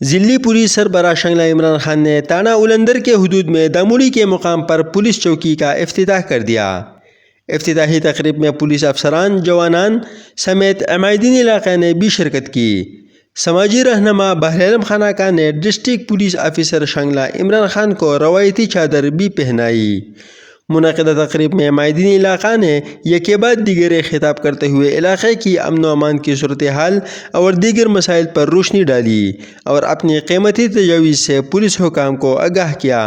ضلعی پولیس سربراہ شنگلہ عمران خان نے تانا اولندر کے حدود میں داموڑی کے مقام پر پولیس چوکی کا افتتاح کر دیا۔ افتتاحی تقریب میں پولیس افسران، جوانان سمیت عمائدین علاقہ نے بھی شرکت کی۔ سماجی رہنما بہر علم خان آقا نے district police officer Shangla Imran Khan کو روایتی چادر بھی پہنائی۔ منعقدہ تقریب میں عمائدین علاقہ نے یکے بعد دیگر خطاب کرتے ہوئے علاقے کی امن و امان کی صورتحال اور دیگر مسائل پر روشنی ڈالی اور اپنی قیمتی تجاویز سے پولیس حکام کو آگاہ کیا۔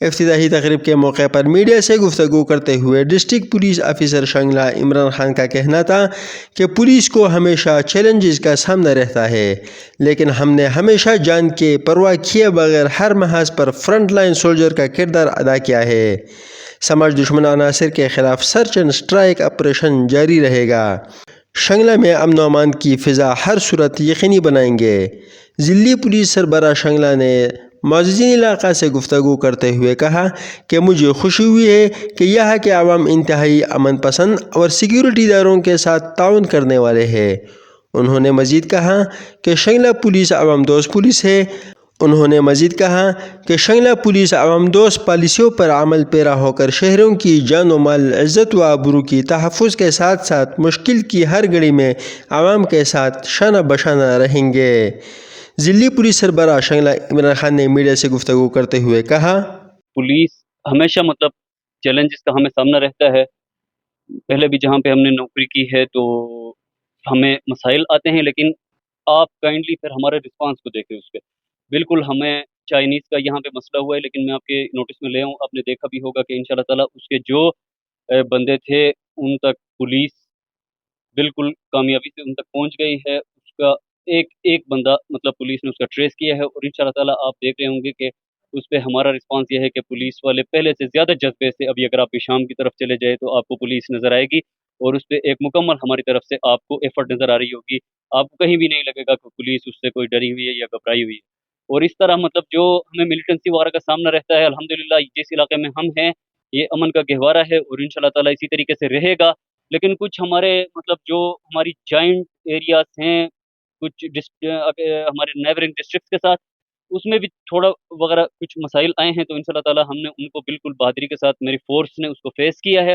افتتاحی تقریب کے موقع پر میڈیا سے گفتگو کرتے ہوئے district police officer Shangla Imran Khan کا کہنا تھا کہ پولیس کو ہمیشہ چیلنجز کا سامنا رہتا ہے، لیکن ہم نے ہمیشہ جان کے پرواہ کیے بغیر ہر محاذ پر فرنٹ لائن سولجر کا کردار ادا کیا ہے۔ سماج دشمن عناصر کے خلاف سرچ اینڈ اسٹرائک آپریشن جاری رہے گا۔ شنگلہ میں امن و امان کی فضا ہر صورت یقینی بنائیں گے۔ ضلعی پولیس سربراہ شنگلہ نے معززین علاقہ سے گفتگو کرتے ہوئے کہا کہ مجھے خوشی ہوئی ہے کہ یہاں کے عوام انتہائی امن پسند اور سیکیورٹی اداروں کے ساتھ تعاون کرنے والے ہیں۔ انہوں نے مزید کہا کہ شنگلہ پولیس عوام دوست پولیس ہے۔ انہوں نے مزید کہا کہ شنگلہ پولیس عوام دوست پالیسیوں پر عمل پیرا ہو کر شہریوں کی جان و مال، عزت و آبرو کی تحفظ کے ساتھ ساتھ مشکل کی ہر گھڑی میں عوام کے ساتھ شانہ بشانہ رہیں گے۔ ضلعی پولیس سربراہ شنگلہ عمران خان نے میڈیا سے گفتگو کرتے ہوئے کہا، پولیس ہمیشہ چیلنجز کا ہمیں سامنا رہتا ہے۔ پہلے بھی جہاں پہ ہم نے نوکری کی ہے تو ہمیں مسائل آتے ہیں، لیکن آپ کائنڈلی پھر ہمارے رسپانس کو دیکھیں اس پہ۔ بالکل ہمیں چائنیز کا یہاں پہ مسئلہ ہوا ہے، لیکن میں آپ کے نوٹس میں لے آؤں، آپ نے دیکھا بھی ہوگا کہ انشاءاللہ تعالیٰ اس کے جو بندے تھے ان تک پولیس بالکل کامیابی سے ان تک پہنچ گئی ہے۔ اس کا ایک بندہ پولیس نے اس کا ٹریس کیا ہے، اور انشاءاللہ تعالیٰ آپ دیکھ رہے ہوں گے کہ اس پہ ہمارا رسپانس یہ ہے کہ پولیس والے پہلے سے زیادہ جذبے سے، ابھی اگر آپ شام کی طرف چلے جائے تو آپ کو پولیس نظر آئے گی، اور اس پہ ایک مکمل ہماری طرف سے آپ کو ایفرٹ نظر آ رہی ہوگی۔ آپ کو کہیں بھی نہیں لگے گا کہ پولیس اس سے کوئی ڈری ہوئی ہے یا گھبرائی ہوئی ہے۔ اور اس طرح جو ہمیں ملیٹنسی وغیرہ کا سامنا رہتا ہے، الحمدللہ جس علاقے میں ہم ہیں یہ امن کا گہوارہ ہے، اور انشاءاللہ تعالیٰ اسی طریقے سے رہے گا۔ لیکن کچھ ہمارے جو ہماری جوائنٹ ایریاز ہیں، کچھ ہمارے نیبرنگ ڈسٹرکٹس کے ساتھ، اس میں بھی تھوڑا وغیرہ کچھ مسائل آئے ہیں، تو انشاءاللہ تعالیٰ ہم نے ان کو بالکل بہادری کے ساتھ، میری فورس نے اس کو فیس کیا ہے۔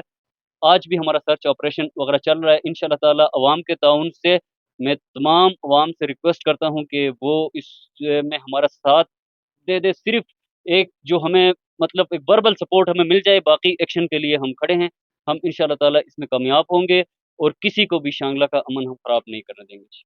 آج بھی ہمارا سرچ آپریشن وغیرہ چل رہا ہے۔ انشاءاللہ تعالیٰ عوام کے تعاون سے میں تمام عوام سے ریکویسٹ کرتا ہوں کہ وہ اس میں ہمارا ساتھ دے صرف ایک جو ہمیں ایک وربل سپورٹ ہمیں مل جائے، باقی ایکشن کے لیے ہم کھڑے ہیں۔ ہم انشاءاللہ تعالیٰ اس میں کامیاب ہوں گے، اور کسی کو بھی شانگلہ کا امن ہم خراب نہیں کرنے دیں گے۔